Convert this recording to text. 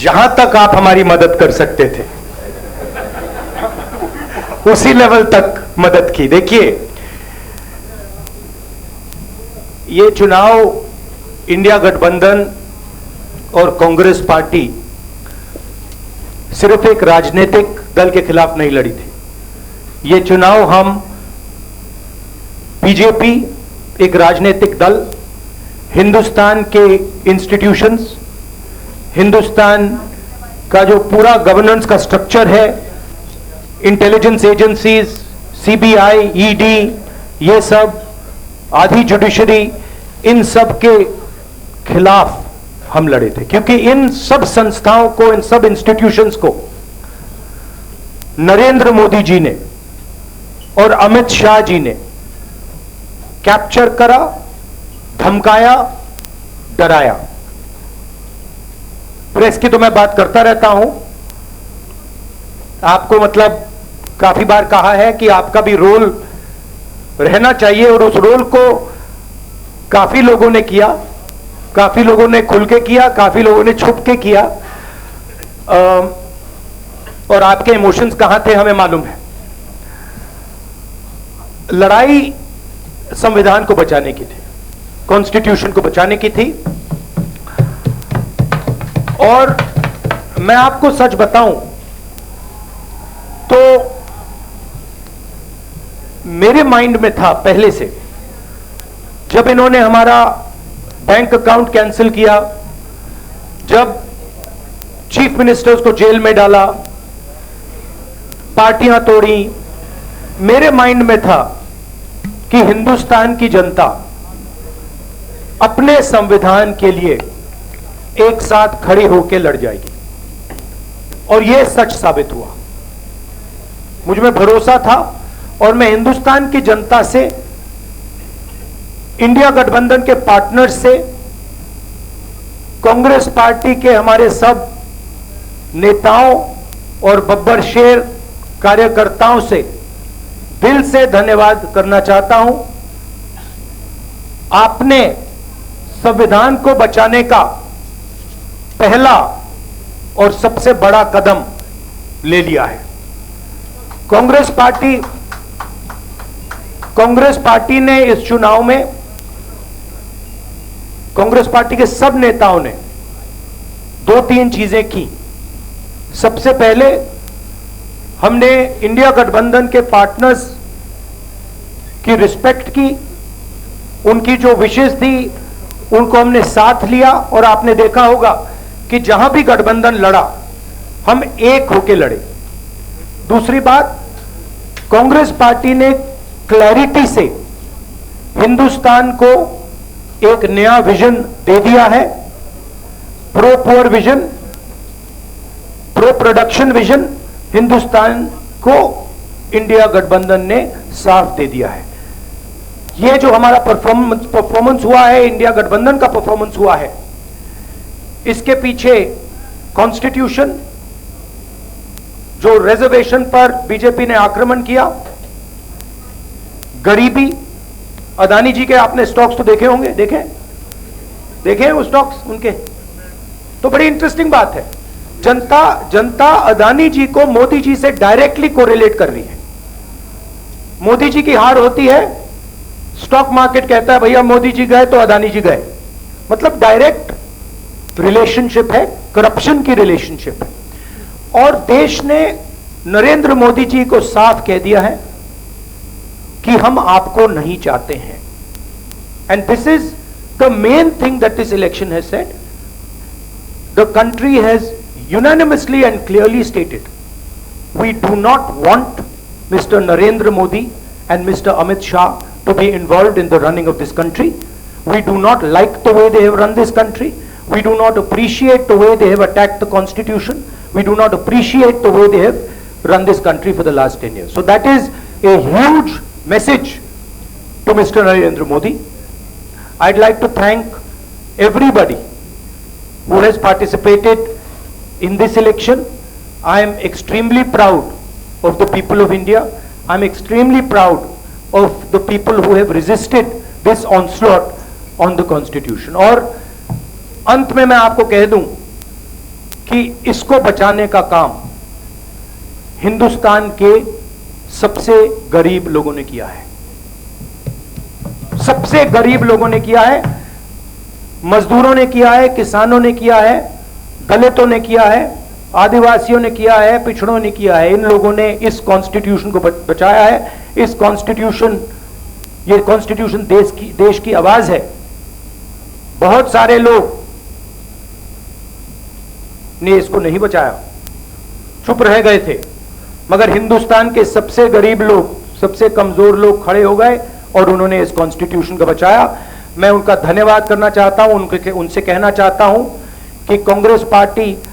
जहां तक आप हमारी मदद कर सकते थे उसी लेवल तक मदद की। देखिए, ये चुनाव इंडिया गठबंधन और कांग्रेस पार्टी सिर्फ एक राजनीतिक दल के खिलाफ नहीं लड़ी थी। ये चुनाव हम बीजेपी, एक राजनीतिक दल, हिंदुस्तान के इंस्टीट्यूशंस, हिंदुस्तान का जो पूरा गवर्नेंस का स्ट्रक्चर है, इंटेलिजेंस एजेंसीज, सीबीआई, ईडी, ये सब, आधी जुडिशरी, इन सब के खिलाफ हम लड़े थे। क्योंकि इन सब संस्थाओं को, इन सब इंस्टीट्यूशंस को नरेंद्र मोदी जी ने और अमित शाह जी ने कैप्चर करा, धमकाया, डराया। प्रेस की तो मैं बात करता रहता हूं, आपको मतलब काफी बार कहा है कि आपका भी रोल रहना चाहिए, और उस रोल को काफी लोगों ने किया, काफी लोगों ने खुल के किया, काफी लोगों ने छुप के किया, और आपके इमोशंस कहां थे हमें मालूम है। लड़ाई संविधान को बचाने की थी, कॉन्स्टिट्यूशन को बचाने की थी। और मैं आपको सच बताऊं तो मेरे माइंड में था पहले से, जब इन्होंने हमारा बैंक अकाउंट कैंसिल किया, जब चीफ मिनिस्टर्स को जेल में डाला, पार्टियां तोड़ी, मेरे माइंड में था कि हिंदुस्तान की जनता अपने संविधान के लिए एक साथ खड़ी होकर लड़ जाएगी। और यह सच साबित हुआ। मुझ में भरोसा था, और मैं हिंदुस्तान की जनता से, इंडिया गठबंधन के पार्टनर्स से, कांग्रेस पार्टी के हमारे सब नेताओं और बब्बर शेर कार्यकर्ताओं से दिल से धन्यवाद करना चाहता हूं। आपने संविधान को बचाने का पहला और सबसे बड़ा कदम ले लिया है। कांग्रेस पार्टी ने इस चुनाव में, कांग्रेस पार्टी के सब नेताओं ने 2-3 चीजें की। सबसे पहले हमने इंडिया गठबंधन के पार्टनर्स की रिस्पेक्ट की, उनकी जो विशेष थी उनको हमने साथ लिया, और आपने देखा होगा कि जहां भी गठबंधन लड़ा हम एक होकर लड़े। दूसरी बात, कांग्रेस पार्टी ने क्लैरिटी से हिंदुस्तान को एक नया विजन दे दिया है, pro poor vision, pro production vision Hindustan को इंडिया गठबंधन ने साफ दे दिया है। यह जो हमारा परफॉर्मेंस हुआ है, इंडिया गठबंधन का परफॉर्मेंस हुआ है, इसके पीछे कॉन्स्टिट्यूशन, जो रिजर्वेशन पर बीजेपी ने आक्रमण किया, गरीबी, अदानी जी के आपने स्टॉक्स तो देखे होंगे, देखे वो स्टॉक्स उनके, तो बड़ी इंटरेस्टिंग बात है। जनता अदानी जी को मोदी जी से डायरेक्टली कोरिलेट कर रही है। मोदी जी की हार होती है, स्टॉक मार्केट कहता है भैया मोदी जी गए तो अदानी जी गए, मतलब डायरेक्ट रिलेशनशिप है, करप्शन की रिलेशनशिप है। और देश ने नरेंद्र मोदी जी को साफ कह दिया है कि हम आपको नहीं चाहते हैं। And this is the main thing that this election has said. The country has unanimously and clearly stated, we do not want Mr. Narendra Modi and Mr. Amit Shah to be involved in the running of this country. We do not like the way they have run this country. We do not appreciate the way they have attacked the constitution. We do not appreciate the way they have run this country for the last 10 years. So that is a huge message to Mr. Narendra Modi. I'd like to thank everybody who has participated in this election. I am extremely proud of the people of India. I am extremely proud of the people who have resisted this onslaught on the constitution. और अंत में मैं आपको कह दूं कि इसको बचाने का काम हिंदुस्तान के सबसे गरीब लोगों ने किया है। सबसे गरीब लोगों ने किया है, मजदूरों ने किया है, किसानों ने किया है, दलितों ने किया है, आदिवासियों ने किया है, पिछड़ों ने किया है। इन लोगों ने इस कॉन्स्टिट्यूशन को बचाया है। इस कॉन्स्टिट्यूशन, ये कॉन्स्टिट्यूशन देश की आवाज है। बहुत सारे लोग ने इसको नहीं बचाया, चुप रह गए थे, मगर हिंदुस्तान के सबसे गरीब लोग, सबसे कमजोर लोग खड़े हो गए और उन्होंने इस कॉन्स्टिट्यूशन को बचाया। मैं उनका धन्यवाद करना चाहता हूं, उनसे कहना चाहता हूं कि कांग्रेस पार्टी